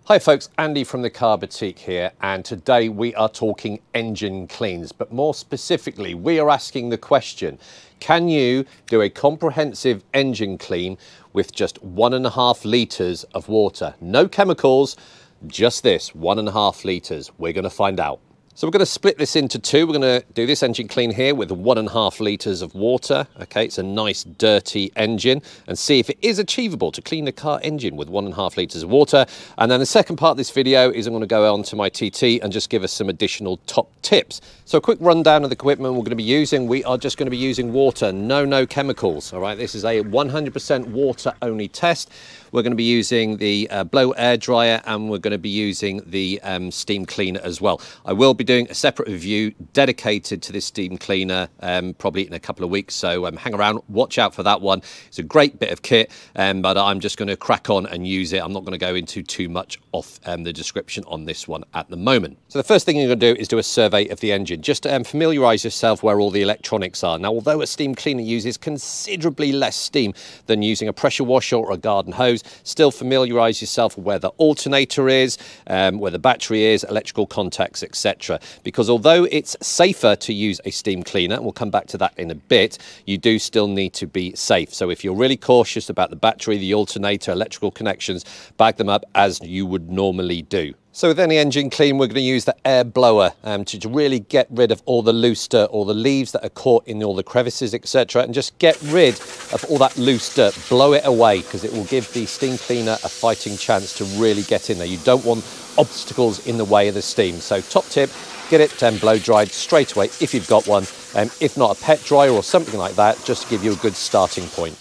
Hi folks, Andy from the Car Boutique here, and today we are talking engine cleans, but more specifically we are asking the question, can you do a comprehensive engine clean with just 1.5 litres of water? No chemicals, just this, 1.5 litres. We're going to find out. So we're going to split this into two. We're going to do this engine clean here with 1.5 litres of water. Okay, it's a nice dirty engine, and see if it is achievable to clean the car engine with 1.5 litres of water. And then the second part of this video is I'm going to go on to my TT and just give us some additional top tips. So a quick rundown of the equipment we're going to be using. We are just going to be using water, no chemicals. All right, this is a 100% water only test. We're going to be using the blow air dryer, and we're going to be using the steam cleaner as well. I will be doing a separate review dedicated to this steam cleaner probably in a couple of weeks, so hang around, watch out for that one. It's a great bit of kit, but I'm just going to crack on and use it. I'm not going to go into too much of the description on this one at the moment. So the first thing you're going to do is do a survey of the engine, just to familiarise yourself where all the electronics are. Now, although a steam cleaner uses considerably less steam than using a pressure washer or a garden hose, still familiarise yourself with where the alternator is, where the battery is, electrical contacts, etc. Because although it's safer to use a steam cleaner, and we'll come back to that in a bit, you do still need to be safe. So if you're really cautious about the battery, the alternator, electrical connections, bag them up as you would normally do. So with any engine clean, we're going to use the air blower to really get rid of all the loose dirt, all the leaves that are caught in all the crevices, etc. And just get rid of all that loose dirt, blow it away, because it will give the steam cleaner a fighting chance to really get in there. You don't want obstacles in the way of the steam. So top tip, get it blow dried straight away if you've got one. If not, a pet dryer or something like that, just to give you a good starting point.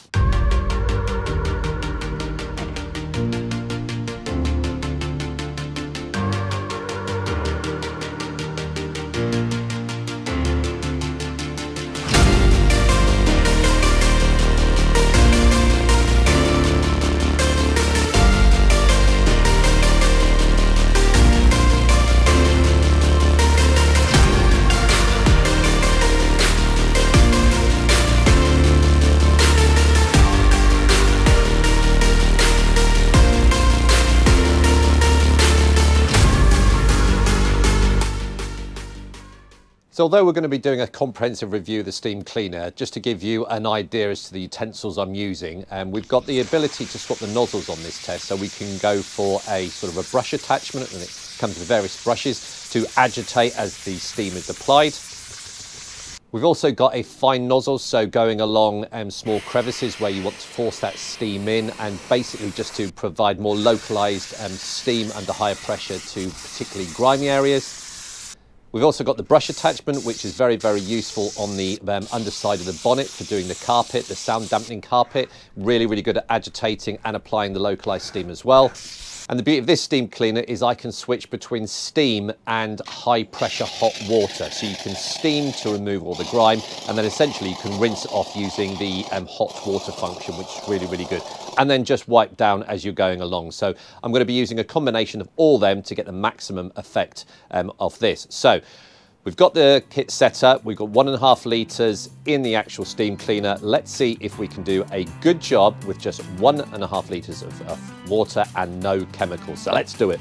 So although we're going to be doing a comprehensive review of the steam cleaner, just to give you an idea as to the utensils I'm using, we've got the ability to swap the nozzles on this test, so we can go for a sort of a brush attachment, and it comes with various brushes to agitate as the steam is applied. We've also got a fine nozzle, so going along small crevices where you want to force that steam in, and basically just to provide more localized steam under higher pressure to particularly grimy areas. We've also got the brush attachment, which is very useful on the underside of the bonnet for doing the carpet, the sound dampening carpet. Really good at agitating and applying the localized steam as well. And the beauty of this steam cleaner is I can switch between steam and high pressure hot water. So you can steam to remove all the grime, and then essentially you can rinse it off using the hot water function, which is really good. And then just wipe down as you're going along. So I'm going to be using a combination of all them to get the maximum effect of this. So we've got the kit set up, we've got 1.5 litres in the actual steam cleaner. Let's see if we can do a good job with just 1.5 litres of water and no chemicals. So let's do it.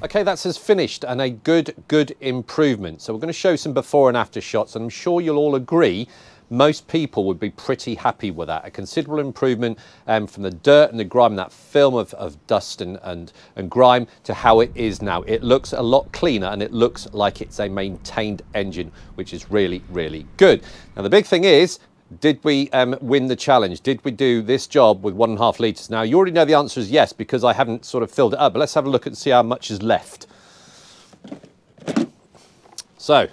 Okay, that's as finished and a good improvement. So we're going to show some before and after shots, and I'm sure you'll all agree most people would be pretty happy with that. A considerable improvement from the dirt and the grime, that film of dust and grime, to how it is now. It looks a lot cleaner and it looks like it's a maintained engine, which is really, really good. Now the big thing is, did we win the challenge? Did we do this job with 1.5 litres? Now you already know the answer is yes, because I haven't sort of filled it up, but let's have a look and see how much is left. So,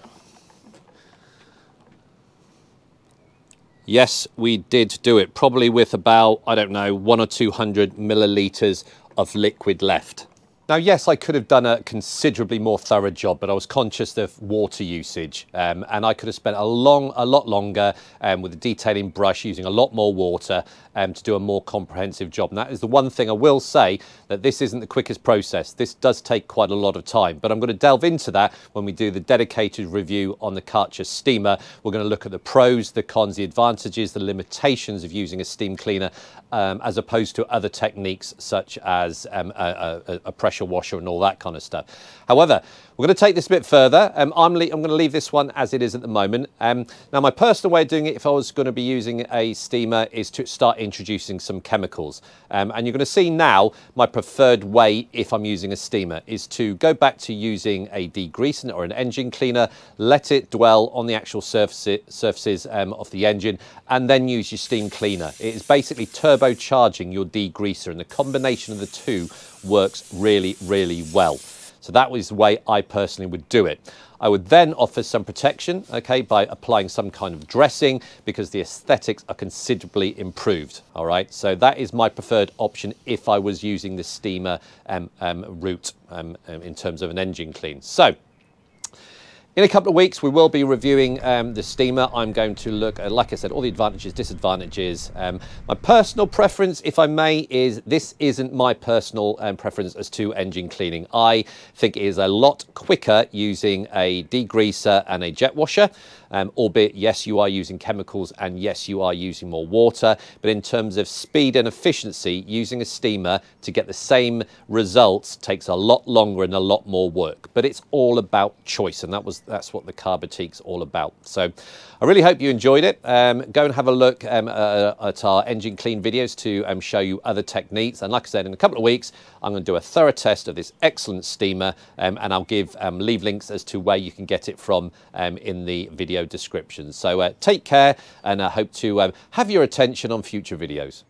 yes, we did do it, probably with about, I don't know, 100 or 200 millilitres of liquid left. Now, yes, I could have done a considerably more thorough job, but I was conscious of water usage, and I could have spent a lot longer with a detailing brush, using a lot more water to do a more comprehensive job. And that is the one thing I will say, that this isn't the quickest process. This does take quite a lot of time, but I'm going to delve into that when we do the dedicated review on the Karcher steamer. We're going to look at the pros, the cons, the advantages, the limitations of using a steam cleaner as opposed to other techniques such as a pressure washer and all that kind of stuff. However, we're going to take this a bit further. I'm going to leave this one as it is at the moment. Now, my personal way of doing it, if I was going to be using a steamer, is to start introducing some chemicals. And you're going to see now my preferred way, if I'm using a steamer, is to go back to using a degreaser or an engine cleaner, let it dwell on the actual surfaces of the engine, and then use your steam cleaner. It is basically turbocharging your degreaser, and the combination of the two works really, really well. So that was the way I personally would do it. I would then offer some protection, okay, by applying some kind of dressing, because the aesthetics are considerably improved, all right? So that is my preferred option if I was using the steamer route in terms of an engine clean. So, in a couple of weeks, we will be reviewing the steamer. I'm going to look at, like I said, all the advantages, disadvantages. My personal preference, if I may, is this isn't my personal preference as to engine cleaning. I think it is a lot quicker using a degreaser and a jet washer. Albeit, yes, you are using chemicals and yes, you are using more water. But in terms of speed and efficiency, using a steamer to get the same results takes a lot longer and a lot more work. But it's all about choice, and that's what the Cardetailing all about. So I really hope you enjoyed it. Go and have a look at our engine clean videos to show you other techniques. And like I said, in a couple of weeks, I'm going to do a thorough test of this excellent steamer, and I'll leave links as to where you can get it from in the video description. So take care, and I hope to have your attention on future videos.